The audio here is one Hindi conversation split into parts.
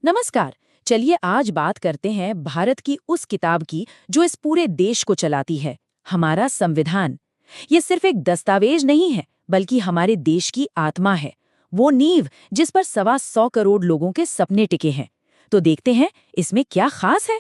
नमस्कार। चलिए आज बात करते हैं भारत की उस किताब की जो इस पूरे देश को चलाती है, हमारा संविधान। ये सिर्फ एक दस्तावेज नहीं है, बल्कि हमारे देश की आत्मा है। वो नींव जिस पर 125 करोड़ लोगों के सपने टिके हैं। तो देखते हैं इसमें क्या खास है।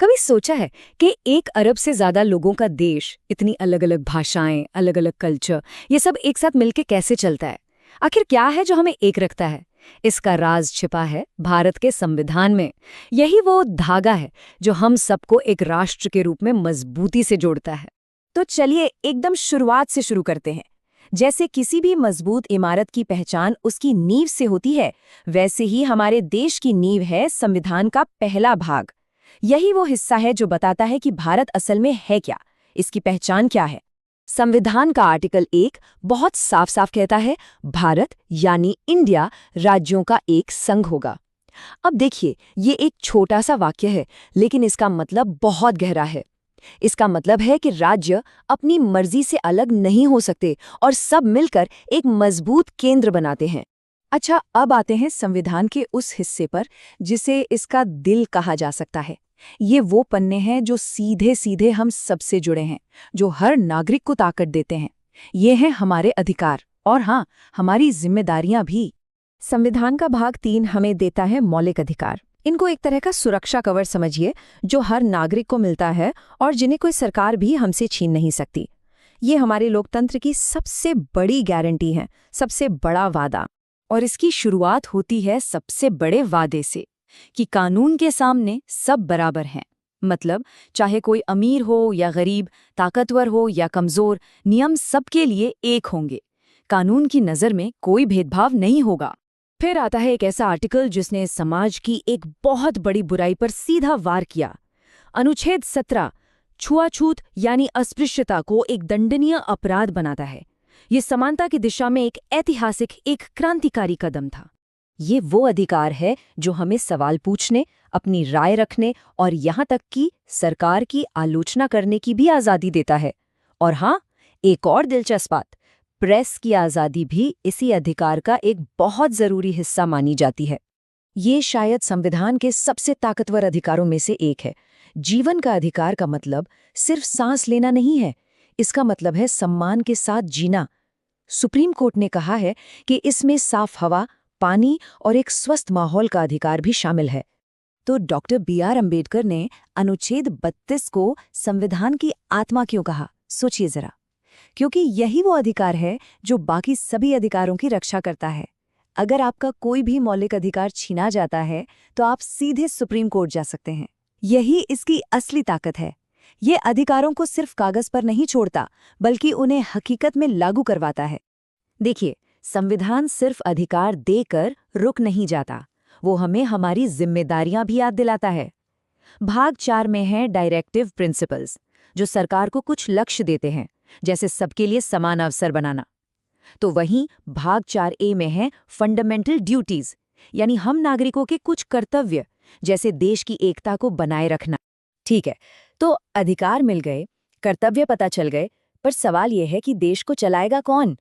कभी सोचा है कि 1 अरब से ज्यादा लोगों का देश, इतनी अलग अलग भाषाएं, अलग अलग कल्चर, ये सब एक साथ मिलके कैसे चलता है? आखिर क्या है जो हमें एक रखता है? इसका राज छिपा है भारत के संविधान में। यही वो धागा है जो हम सबको एक राष्ट्र के रूप में मजबूती से जोड़ता है। तो चलिए एकदम शुरुआत से शुरू करते हैं। जैसे किसी भी मजबूत इमारत की पहचान उसकी नींव से होती है, वैसे ही हमारे देश की नींव है संविधान का पहला भाग। यही वो हिस्सा है जो बताता है कि भारत असल में है क्या, इसकी पहचान क्या है। संविधान का आर्टिकल 1 बहुत साफ साफ कहता है, भारत यानी इंडिया राज्यों का एक संघ होगा। अब देखिए, ये एक छोटा सा वाक्य है, लेकिन इसका मतलब बहुत गहरा है। इसका मतलब है कि राज्य अपनी मर्जी से अलग नहीं हो सकते और सब मिलकर एक मजबूत केंद्र बनाते हैं। अच्छा, अब आते हैं संविधान के उस हिस्से पर जिसे इसका दिल कहा जा सकता है। ये वो पन्ने हैं जो सीधे सीधे हम सबसे जुड़े हैं, जो हर नागरिक को ताकत देते हैं। ये हैं हमारे अधिकार और हाँ, हमारी जिम्मेदारियां भी। संविधान का भाग 3 हमें देता है मौलिक अधिकार। इनको एक तरह का सुरक्षा कवर समझिए, जो हर नागरिक को मिलता है और जिन्हें कोई सरकार भी हमसे छीन नहीं सकती। ये हमारे लोकतंत्र की सबसे बड़ी गारंटी है, सबसे बड़ा वादा। और इसकी शुरुआत होती है सबसे बड़े वादे से कि कानून के सामने सब बराबर हैं। मतलब चाहे कोई अमीर हो या गरीब, ताकतवर हो या कमजोर, नियम सबके लिए एक होंगे। कानून की नज़र में कोई भेदभाव नहीं होगा। फिर आता है एक ऐसा आर्टिकल जिसने समाज की एक बहुत बड़ी बुराई पर सीधा वार किया। अनुच्छेद 17 छुआछूत यानी अस्पृश्यता को एक दंडनीय अपराध बनाता है। ये समानता की दिशा में एक ऐतिहासिक, एक क्रांतिकारी कदम था। ये वो अधिकार है जो हमें सवाल पूछने, अपनी राय रखने और यहाँ तक कि सरकार की आलोचना करने की भी आज़ादी देता है। और हाँ, एक और दिलचस्प बात, प्रेस की आज़ादी भी इसी अधिकार का एक बहुत ज़रूरी हिस्सा मानी जाती है। ये शायद संविधान के सबसे ताकतवर अधिकारों में से एक है। जीवन का अधिकार का मतलब सिर्फ सांस लेना नहीं है, इसका मतलब है सम्मान के साथ जीना। सुप्रीम कोर्ट ने कहा है कि इसमें साफ हवा, पानी और एक स्वस्थ माहौल का अधिकार भी शामिल है। तो डॉक्टर B.R. अम्बेडकर ने अनुच्छेद 32 को संविधान की आत्मा क्यों कहा? सोचिए जरा। क्योंकि यही वो अधिकार है जो बाकी सभी अधिकारों की रक्षा करता है। अगर आपका कोई भी मौलिक अधिकार छीना जाता है, तो आप सीधे सुप्रीम कोर्ट जा सकते हैं। यही इसकी असली ताकत है। ये अधिकारों को सिर्फ कागज पर नहीं छोड़ता, बल्कि उन्हें हकीकत में लागू करवाता है। देखिए, संविधान सिर्फ अधिकार देकर रुक नहीं जाता, वो हमें हमारी जिम्मेदारियां भी याद दिलाता है। भाग 4 में है डायरेक्टिव प्रिंसिपल्स, जो सरकार को कुछ लक्ष्य देते हैं, जैसे सबके लिए समान अवसर बनाना। तो वहीं भाग 4A में है फंडामेंटल ड्यूटीज, यानी हम नागरिकों के कुछ कर्तव्य, जैसे देश की एकता को बनाए रखना। ठीक है, तो अधिकार मिल गए, कर्तव्य पता चल गए, पर सवाल यह है कि देश को चलाएगा कौन?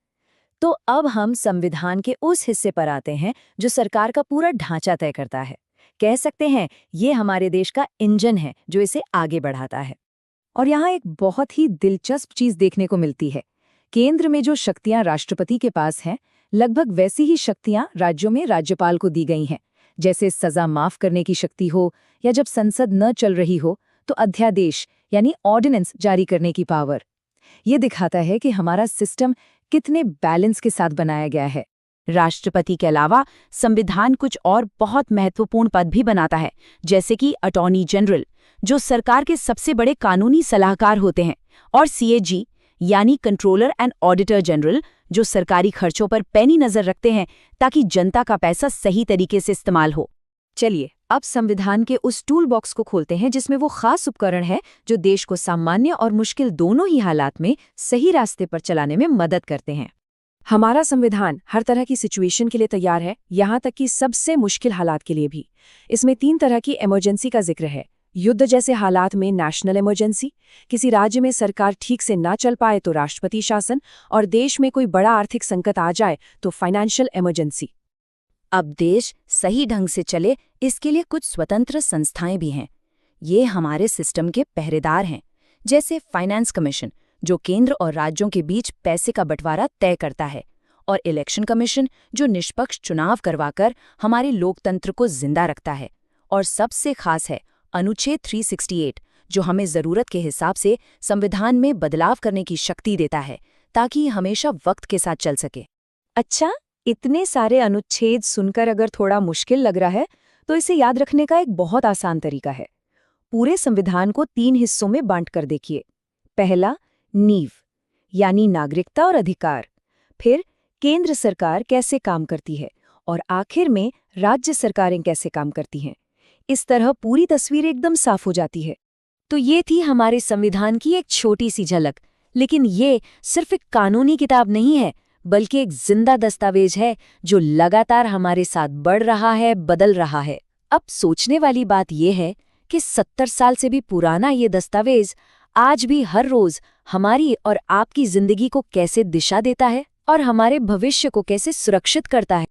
तो अब हम संविधान के उस हिस्से पर आते हैं जो सरकार का पूरा ढांचा तय करता है। कह सकते हैं ये हमारे देश का इंजन है जो इसे आगे बढ़ाता है। और यहाँ एक बहुत ही दिलचस्प चीज देखने को मिलती है। केंद्र में जो शक्तियां राष्ट्रपति के पास हैं, लगभग वैसी ही शक्तियां राज्यों में राज्यपाल को दी गई हैं। जैसे सजा माफ करने की शक्ति हो, या जब संसद न चल रही हो तो अध्यादेश यानी ऑर्डिनेंस जारी करने की पावर। ये दिखाता है कि हमारा सिस्टम कितने बैलेंस के साथ बनाया गया है। राष्ट्रपति के अलावा संविधान कुछ और बहुत महत्वपूर्ण पद भी बनाता है, जैसे कि अटॉर्नी जनरल, जो सरकार के सबसे बड़े कानूनी सलाहकार होते हैं, और CAG यानी कंट्रोलर एंड ऑडिटर जनरल, जो सरकारी खर्चों पर पैनी नजर रखते हैं ताकि जनता का पैसा सही तरीके से इस्तेमाल हो। चलिए अब संविधान के उस टूल बॉक्स को खोलते हैं जिसमें वो खास उपकरण है जो देश को सामान्य और मुश्किल दोनों ही हालात में सही रास्ते पर चलाने में मदद करते हैं। हमारा संविधान हर तरह की सिचुएशन के लिए तैयार है, यहाँ तक कि सबसे मुश्किल हालात के लिए भी। इसमें 3 तरह की इमरजेंसी का जिक्र है। युद्ध जैसे हालात में नेशनल इमरजेंसी, किसी राज्य में सरकार ठीक से ना चल पाए तो राष्ट्रपति शासन, और देश में कोई बड़ा आर्थिक संकट आ जाए तो फाइनेंशियल इमरजेंसी। अब देश सही ढंग से चले, इसके लिए कुछ स्वतंत्र संस्थाएं भी हैं। ये हमारे सिस्टम के पहरेदार हैं, जैसे फाइनेंस कमीशन, जो केंद्र और राज्यों के बीच पैसे का बंटवारा तय करता है, और इलेक्शन कमीशन, जो निष्पक्ष चुनाव करवाकर हमारे लोकतंत्र को जिंदा रखता है। और सबसे खास है अनुच्छेद 368, जो हमें जरूरत के हिसाब से संविधान में बदलाव करने की शक्ति देता है, ताकि ये हमेशा वक्त के साथ चल सके। अच्छा, इतने सारे अनुच्छेद सुनकर अगर थोड़ा मुश्किल लग रहा है, तो इसे याद रखने का एक बहुत आसान तरीका है। पूरे संविधान को 3 हिस्सों में बांट कर देखिए। पहला, नींव, यानी नागरिकता और अधिकार। फिर केंद्र सरकार कैसे काम करती है, और आखिर में राज्य सरकारें कैसे काम करती हैं। इस तरह पूरी तस्वीर एकदम साफ हो जाती है। तो ये थी हमारे संविधान की एक छोटी सी झलक, लेकिन ये सिर्फ एक कानूनी किताब नहीं है, बल्कि एक जिंदा दस्तावेज है जो लगातार हमारे साथ बढ़ रहा है, बदल रहा है। अब सोचने वाली बात यह है कि 70 साल से भी पुराना ये दस्तावेज आज भी हर रोज हमारी और आपकी जिंदगी को कैसे दिशा देता है और हमारे भविष्य को कैसे सुरक्षित करता है।